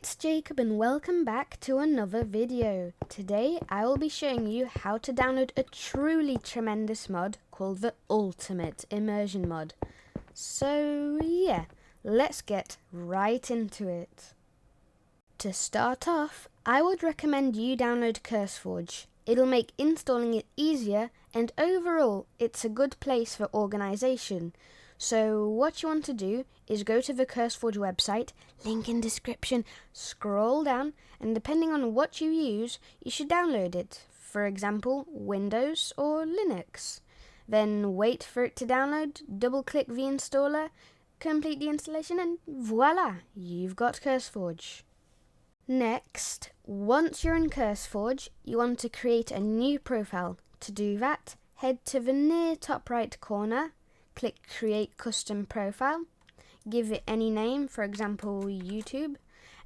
it's Jacob and welcome back to another video. Today I will be showing you how to download a truly tremendous mod called the Ultimate Immersion Mod. So yeah, let's get right into it. To start off, I would recommend you download Curseforge. It'll make installing it easier and overall it's a good place for organization. So what you want to do is go to the Curseforge website, link in description, scroll down, and depending on what you use, you should download it. For example, Windows or Linux. Then wait for it to download, double click the installer, complete the installation, and voila, you've got Curseforge. Next, once you're in Curseforge, you want to create a new profile. To do that, head to the near top right corner, click Create Custom Profile, give it any name, for example YouTube,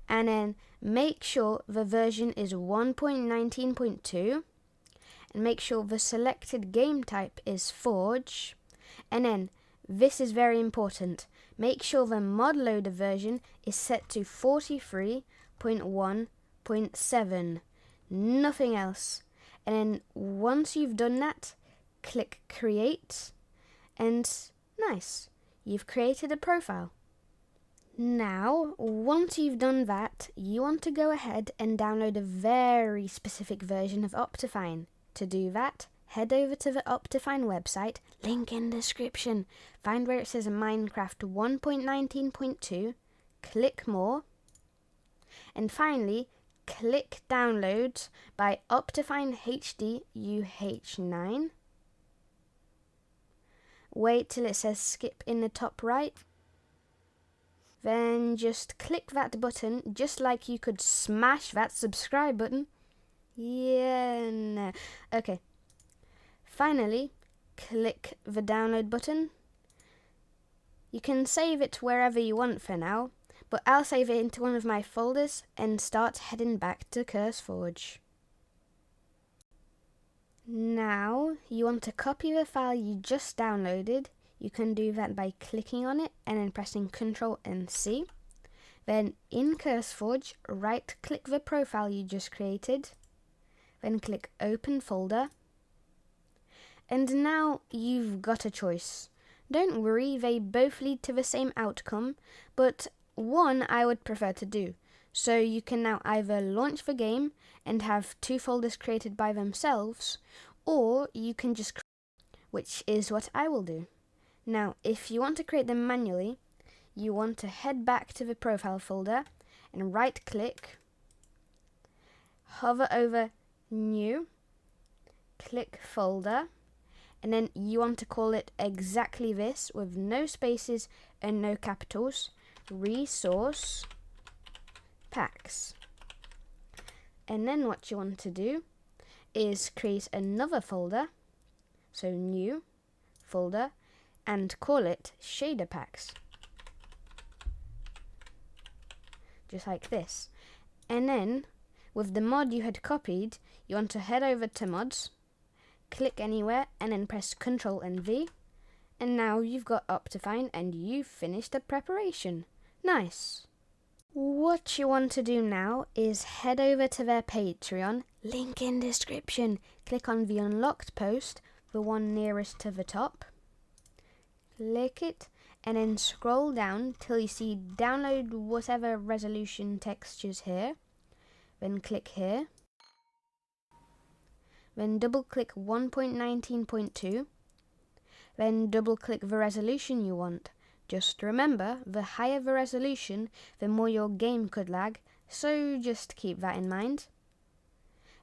and then make sure the version is 1.19.2, and make sure the selected game type is Forge, and then, this is very important, make sure the mod loader version is set to 43.1.7, nothing else. And then once you've done that, click Create, and nice, you've created a profile. Now, once you've done that, you want to go ahead and download a very specific version of Optifine. To do that, head over to the Optifine website, link in description, find where it says Minecraft 1.19.2, click More, and finally, click Downloads by Optifine HD UH9. Wait till it says skip in the top right. Then just click that button, just like you could smash that subscribe button. Yeah, no. Okay. Finally, click the download button. You can save it wherever you want for now, but I'll save it into one of my folders and start heading back to Curseforge. Now, you want to copy the file you just downloaded. You can do that by clicking on it and then pressing Ctrl and C. Then in Curseforge, right click the profile you just created. Then click Open Folder. And now you've got a choice. Don't worry, they both lead to the same outcome, but one I would prefer to do. So you can now either launch the game and have two folders created by themselves, or you can just which is what I will do. Now, if you want to create them manually, you want to head back to the profile folder and right click, hover over New, click Folder, and then you want to call it exactly this with no spaces and no capitals, Resource Packs. And then what you want to do is create another folder, so New Folder, and call it Shader Packs, just like this. And then with the mod you had copied, you want to head over to Mods, click anywhere, and then press Ctrl and V, and now you've got Optifine and you've finished the preparation. Nice. What you want to do now is head over to their Patreon, link in description, click on the unlocked post, the one nearest to the top, click it, and then scroll down till you see download whatever resolution textures here, then click here, then double click 1.19.2, then double click the resolution you want. Just remember, the higher the resolution, the more your game could lag, so just keep that in mind.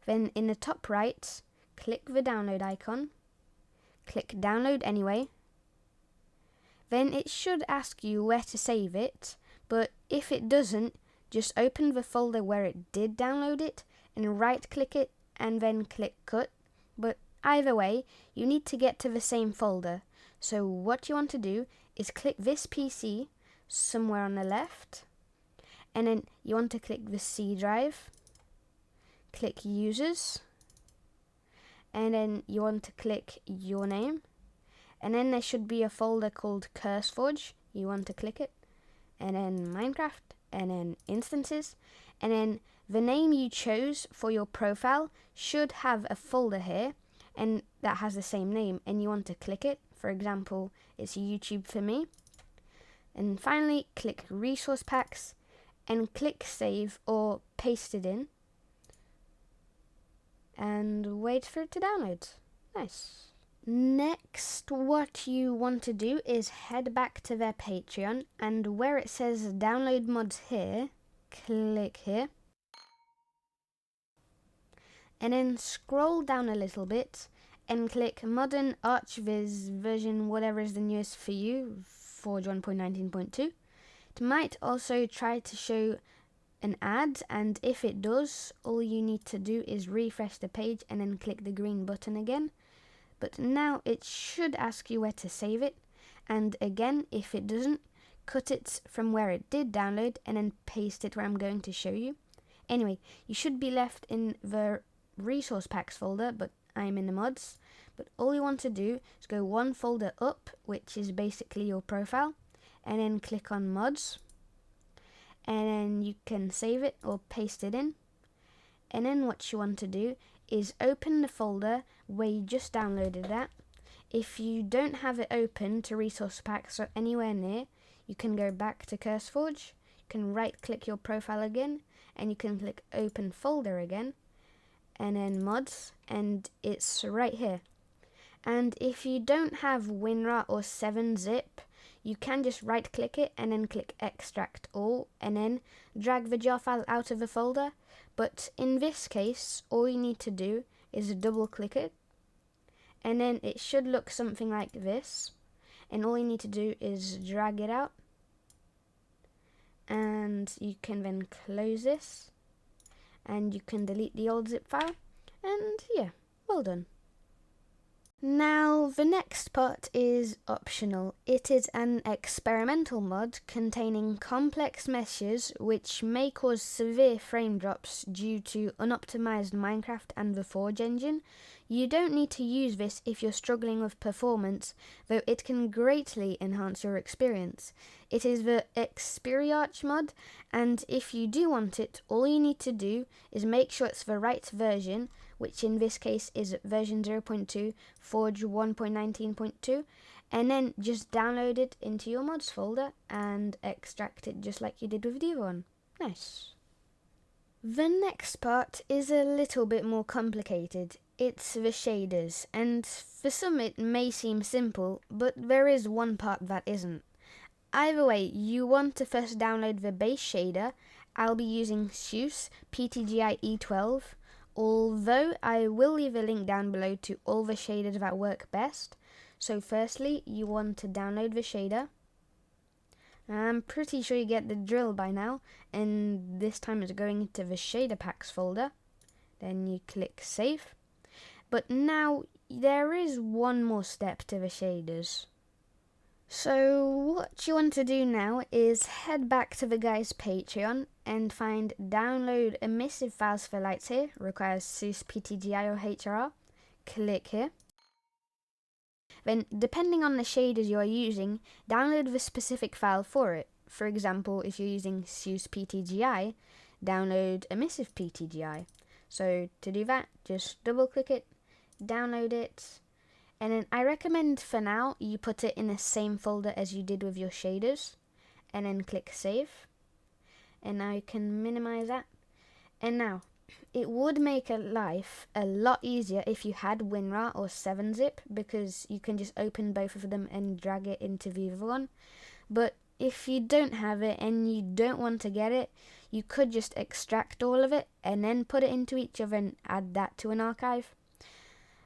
Then in the top right, click the download icon, click Download Anyway. Then it should ask you where to save it, but if it doesn't, just open the folder where it did download it and right click it and then click Cut. But either way, you need to get to the same folder. So what you want to do is click this PC somewhere on the left, and then you want to click the C drive, click Users, and then you want to click your name, and then there should be a folder called Curseforge. You want to click it, and then Minecraft and then instances, and then the name you chose for your profile should have a folder here and that has the same name, and you want to click it. For example, it's YouTube for me. And finally, click resource packs and click save or paste it in and wait for it to download. Nice. Next, what you want to do is head back to their Patreon, and where it says download mods here, click here. And then scroll down a little bit and click Modern ArchViz version whatever is the newest for you, Forge 1.19.2. It might also try to show an ad, and if it does, all you need to do is refresh the page and then click the green button again. But now it should ask you where to save it, and again, if it doesn't, cut it from where it did download and then paste it where I'm going to show you. Anyway, you should be left in the resource packs folder, but I'm in the mods. But all you want to do is go one folder up, which is basically your profile, and then click on mods, and then you can save it or paste it in. And then what you want to do is open the folder where you just downloaded that. If you don't have it open to resource packs or anywhere near, you can go back to Curseforge, you can right click your profile again, and you can click open folder again, and then mods, and it's right here. And if you don't have WinRAR or 7-zip, you can just right click it and then click extract all, and then drag the jar file out of the folder. But in this case, all you need to do is double click it, and then it should look something like this, and all you need to do is drag it out, and you can then close this, and you can delete the old zip file, and yeah, well done. Now, the next part is optional. It is an experimental mod containing complex meshes which may cause severe frame drops due to unoptimized Minecraft and the Forge engine. You don't need to use this if you're struggling with performance, though it can greatly enhance your experience. It is the Experiarch mod, and if you do want it, all you need to do is make sure it's the right version, which in this case is version 0.2, Forge 1.19.2, and then just download it into your mods folder and extract it just like you did with the other one. Nice. The next part is a little bit more complicated. It's the shaders, and for some it may seem simple, but there is one part that isn't. Either way, you want to first download the base shader. I'll be using Zeus PTGI E12, although I will leave a link down below to all the shaders that work best. So firstly, you want to download the shader. I'm pretty sure you get the drill by now, and this time it's going into the shader packs folder. Then you click save. But now there is one more step to the shaders. So what you want to do now is head back to the guy's Patreon and find download emissive files for lights here, requires Zeus PTGI or HRR. Click here. Then, depending on the shaders you are using, download the specific file for it. For example, if you're using Zeus PTGI, download emissive PTGI. So to do that, just double click it, download it, and then I recommend for now you put it in the same folder as you did with your shaders, and then click save. And now you can minimize that. And now, it would make life a lot easier if you had WinRAR or 7-zip, because you can just open both of them and drag it into the other one. But if you don't have it and you don't want to get it, you could just extract all of it and then put it into each other and add that to an archive.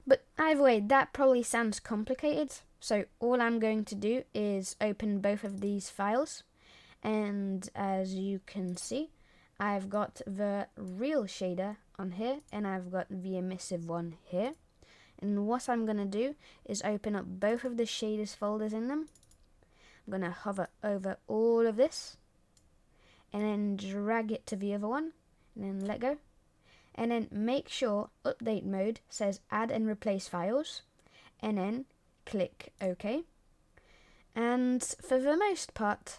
But either way, that probably sounds complicated, so all I'm going to do is open both of these files, and as you can see, I've got the real shader on here, and I've got the emissive one here. And what I'm going to do is open up both of the shaders folders in them. I'm going to hover over all of this, and then drag it to the other one, and then let go. And then make sure update mode says add and replace files, and then click OK. And for the most part,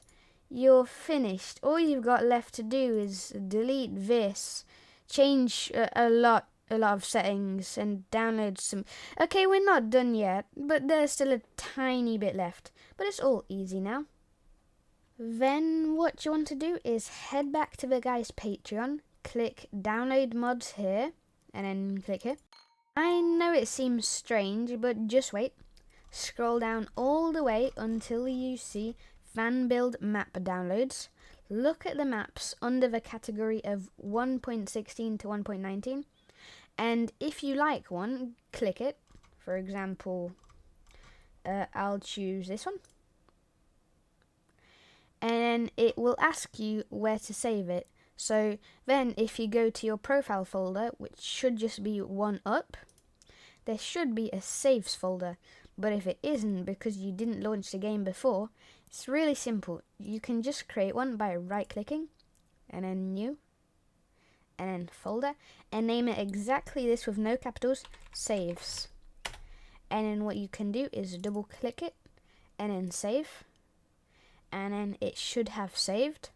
you're finished. All you've got left to do is delete this, change a lot of settings, and download some. Okay, we're not done yet, but there's still a tiny bit left, but it's all easy now. Then what you want to do is head back to the guy's Patreon, click download mods here, and then click here. I know it seems strange, but just wait. Scroll down all the way until you see fan build map downloads. Look at the maps under the category of 1.16 to 1.19, and if you like one, click it. For example, I'll choose this one, and then it will ask you where to save it. So then if you go to your profile folder, which should just be one up, there should be a saves folder. But if it isn't because you didn't launch the game before, it's really simple. You can just create one by right clicking and then new and then folder and name it exactly this with no capitals, saves. And then what you can do is double click it and then save, and then it should have saved.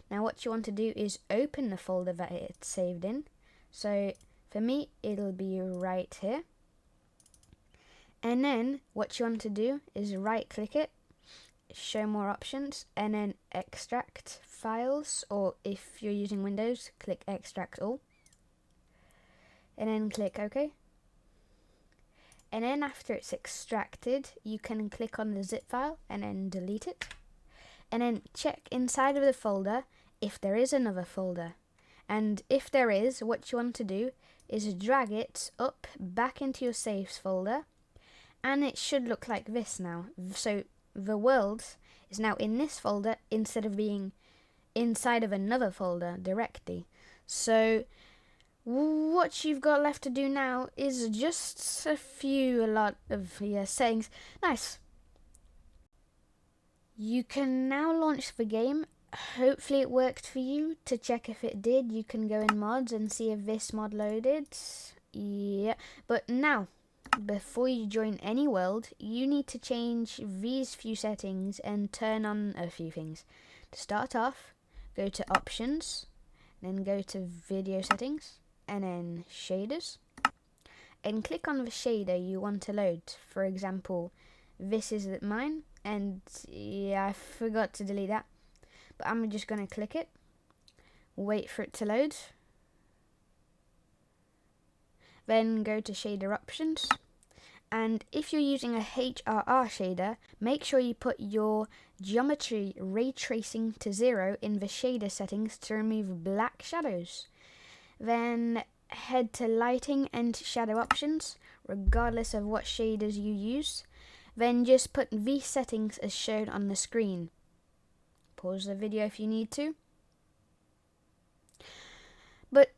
Now what you want to do is open the folder that it's saved in. So for me it'll be right here. And then what you want to do is right click it, show more options, and then extract files, or if you're using Windows, click extract all. And then click OK. And then after it's extracted, you can click on the zip file and then delete it. And then check inside of the folder if there is another folder. And if there is, what you want to do is drag it up back into your saves folder. And it should look like this now. So the world is now in this folder instead of being inside of another folder directly. So what you've got left to do now is just a lot of settings. Nice. You can now launch the game. Hopefully it worked for you. To check if it did, you can go in mods and see if this mod loaded. Yeah, but now, before you join any world, you need to change these few settings and turn on a few things. To start off, go to options, then go to video settings, and then shaders, and click on the shader you want to load. For example, this is mine, and yeah, I forgot to delete that, but I'm just going to click it, wait for it to load, then go to shader options. And if you're using a HRR shader, make sure you put your geometry ray tracing to 0 in the shader settings to remove black shadows. Then head to lighting and shadow options, regardless of what shaders you use. Then just put these settings as shown on the screen. Pause the video if you need to. But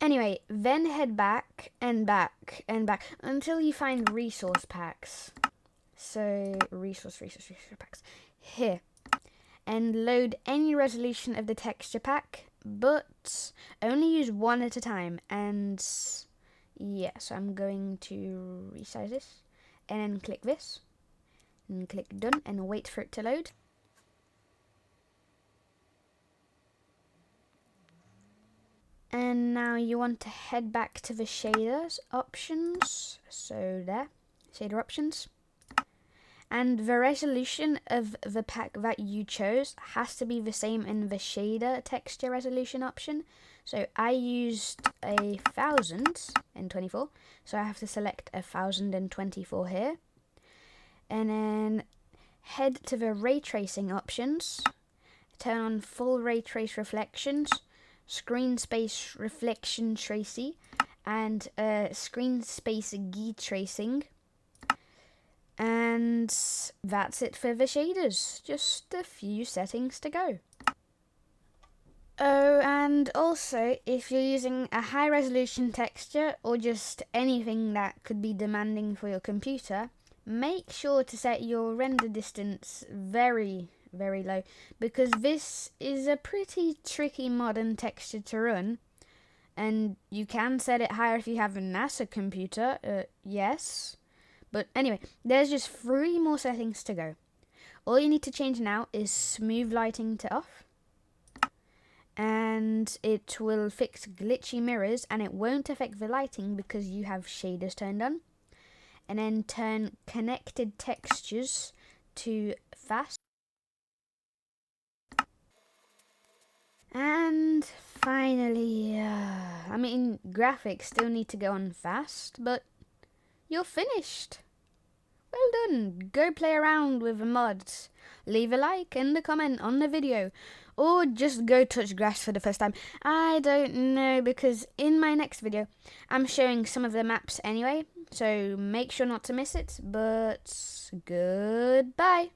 anyway, then head back and back and back until you find resource packs. So resource packs here, and load any resolution of the texture pack, but only use one at a time. And yeah, so I'm going to resize this and then click this and click done and wait for it to load. And now you want to head back to the shaders options, so there, shader options. And the resolution of the pack that you chose has to be the same in the shader texture resolution option. So I used 1024, so I have to select 1024 here. And then head to the ray tracing options, turn on full ray trace reflections, screen space reflection tracing, and screen space G tracing. And that's it for the shaders. Just a few settings to go. Oh, and also, if you're using a high resolution texture or just anything that could be demanding for your computer, make sure to set your render distance very low, because this is a pretty tricky modern texture to run. And you can set it higher if you have a NASA computer, yes. But anyway, there's just 3 more settings to go. All you need to change now is smooth lighting to off. And it will fix glitchy mirrors, and it won't affect the lighting because you have shaders turned on. And then turn connected textures to fast. And finally, I mean, graphics still need to go on fast, but you're finished. Well done. Go play around with the mods. Leave a like and a comment on the video, or just go touch grass for the first time. I don't know, because in my next video I'm showing some of the maps anyway, so make sure not to miss it. But goodbye.